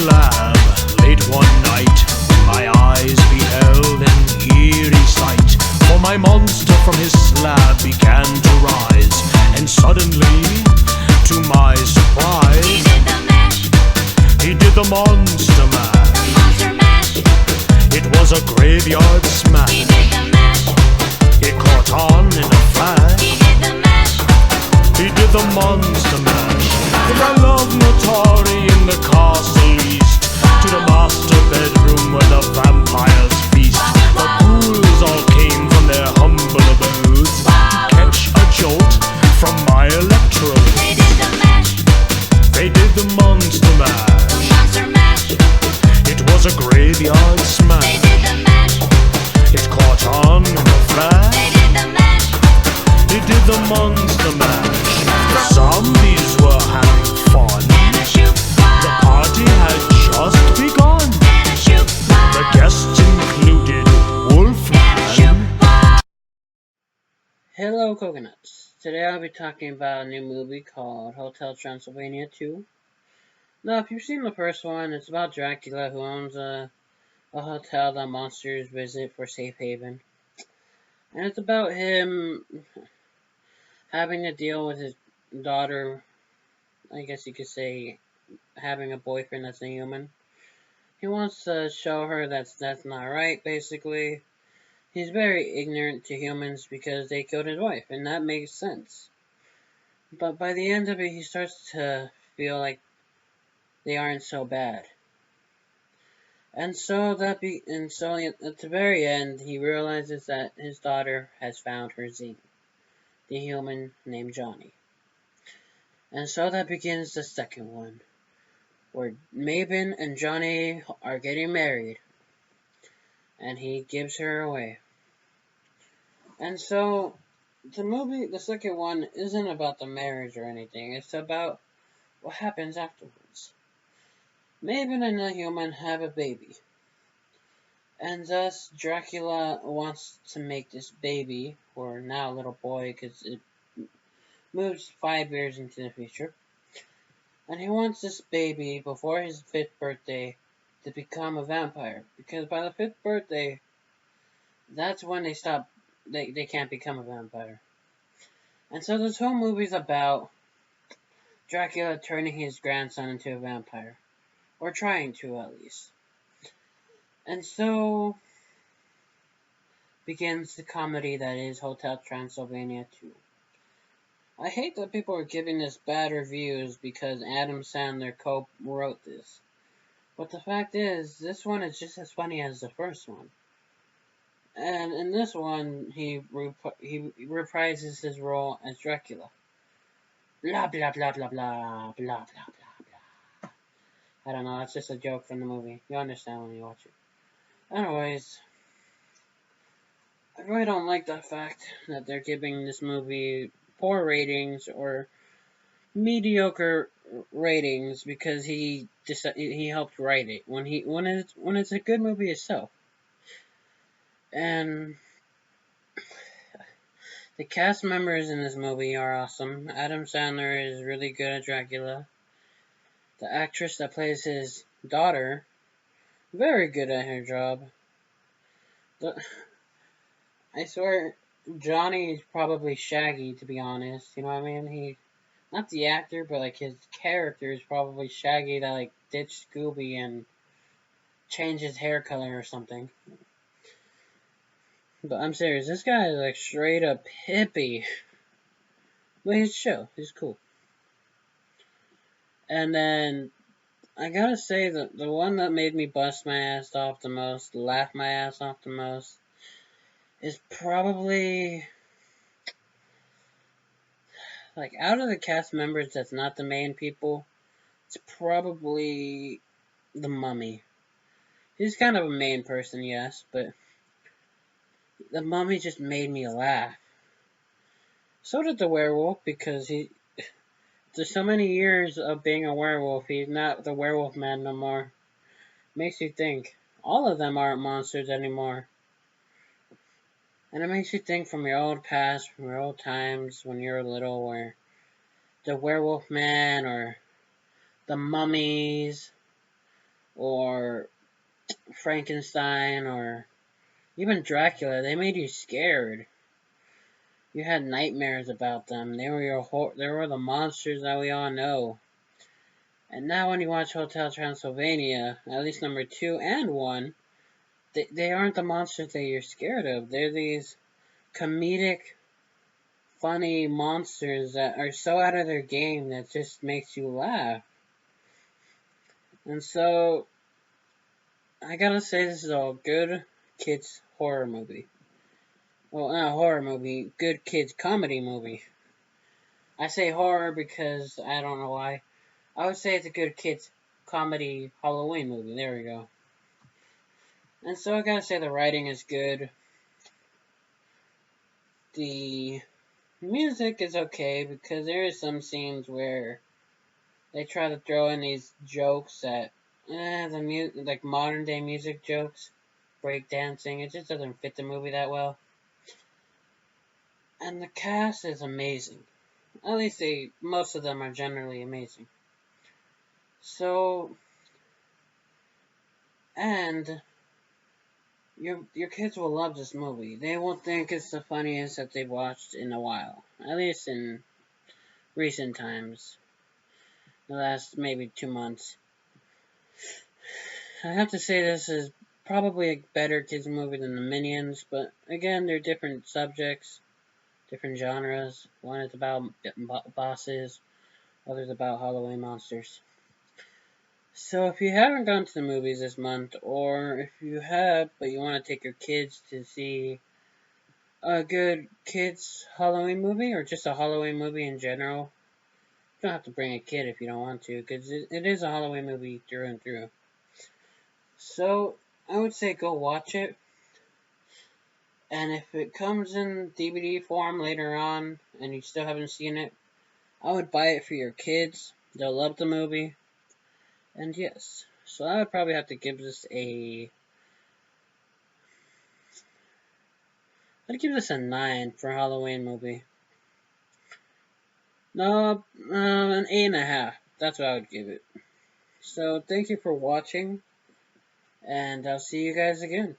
slab late one night, my eyes beheld an eerie sight. For my monster from his slab began to rise, and suddenly, to my surprise, he did the mash. He did the monster mash. The monster mash. It was a graveyard smash. He did the mash. It caught on in a flash. He did the mash. He did the monster mash. From the love notori in the castle east to the master bedroom where the vampires feast. The ghouls all came from their humble abodes to catch a jolt from my electrode. They did the mash. They did the monster mash. The monster mash. It was a graveyard They smash. did the mash. It caught on in a flash. They did the mash. It did the monster mash. The zombies were having fun. And a shoot The party had just begun. And a shoot The guests included Wolfman. Hello, Coconuts. Today I'll be talking about a new movie called Hotel Transylvania 2. Now, if you've seen the first one, it's about Dracula who owns a hotel that monsters visit for safe haven. And it's about him having to deal with his daughter, I guess you could say, having a boyfriend that's a human. He wants to show her that's not right, basically. He's very ignorant to humans because they killed his wife, and that makes sense. But by the end of it, he starts to feel like they aren't so bad. And so at the very end, he realizes that his daughter has found her Zine, the human named Johnny. And so that begins the second one, where Mabon and Johnny are getting married, and he gives her away. And so the second one, isn't about the marriage or anything. It's about what happens afterwards. Mabon and the human have a baby. And thus, Dracula wants to make this baby, or now little boy, because it moves 5 years into the future. And he wants this baby, before his 5th birthday, to become a vampire. Because by the 5th birthday, that's when they can't become a vampire. And so this whole movie's about Dracula turning his grandson into a vampire. Or trying to, at least. And so begins the comedy that is Hotel Transylvania 2. I hate that people are giving this bad reviews because Adam Sandler co-wrote this. But the fact is, this one is just as funny as the first one. And in this one, he reprises his role as Dracula. Blah, blah, blah, blah, blah, blah, blah, blah. I don't know, that's just a joke from the movie. You understand when you watch it. Anyways, I really don't like the fact that they're giving this movie poor ratings or mediocre ratings because he helped write it when it's a good movie itself. And the cast members in this movie are awesome. Adam Sandler is really good at Dracula. The actress that plays his daughter, very good at her job. I swear, Johnny is probably Shaggy, to be honest. You know what I mean? Not the actor, but like his character is probably Shaggy that like ditched Scooby and changed his hair color or something. But I'm serious, this guy is like straight up hippie. But he's chill, he's cool. And then, I gotta say that the one that made me bust my ass off the most, laugh my ass off the most, is probably, like, out of the cast members that's not the main people, it's probably the Mummy. He's kind of a main person, yes, but the Mummy just made me laugh. So did the werewolf, because after so many years of being a werewolf, he's not the werewolf man no more. Makes you think. All of them aren't monsters anymore. And it makes you think from your old past, from your old times when you were little, where the werewolf man or the mummies or Frankenstein, or even Dracula. They made you scared. You had nightmares about them. They were the monsters that we all know. And now when you watch Hotel Transylvania, at least number 2 and 1, they aren't the monsters that you're scared of. They're these comedic, funny monsters that are so out of their game that just makes you laugh. And so, I gotta say this is a good kids horror movie. Well, not a horror movie, good kids comedy movie. I say horror because I don't know why. I would say it's a good kids comedy Halloween movie. There we go. And so I gotta say the writing is good. The music is okay because there is some scenes where they try to throw in these jokes that, like modern day music jokes, breakdancing. It just doesn't fit the movie that well. And the cast is amazing. At least most of them are generally amazing. So, and your kids will love this movie. They will think it's the funniest that they've watched in a while. At least in recent times. The last maybe 2 months. I have to say this is probably a better kids movie than the Minions, but again, they're different subjects, different genres. One is about bosses, others about Halloween monsters. So if you haven't gone to the movies this month, or if you have, but you want to take your kids to see a good kids Halloween movie, or just a Halloween movie in general, you don't have to bring a kid if you don't want to, because it is a Halloween movie through and through. So I would say go watch it, and if it comes in DVD form later on, and you still haven't seen it, I would buy it for your kids. They'll love the movie. And yes, so I would probably have to give this I'd give this a 9 for Halloween movie. No, an 8.5. That's what I would give it. So thank you for watching, and I'll see you guys again.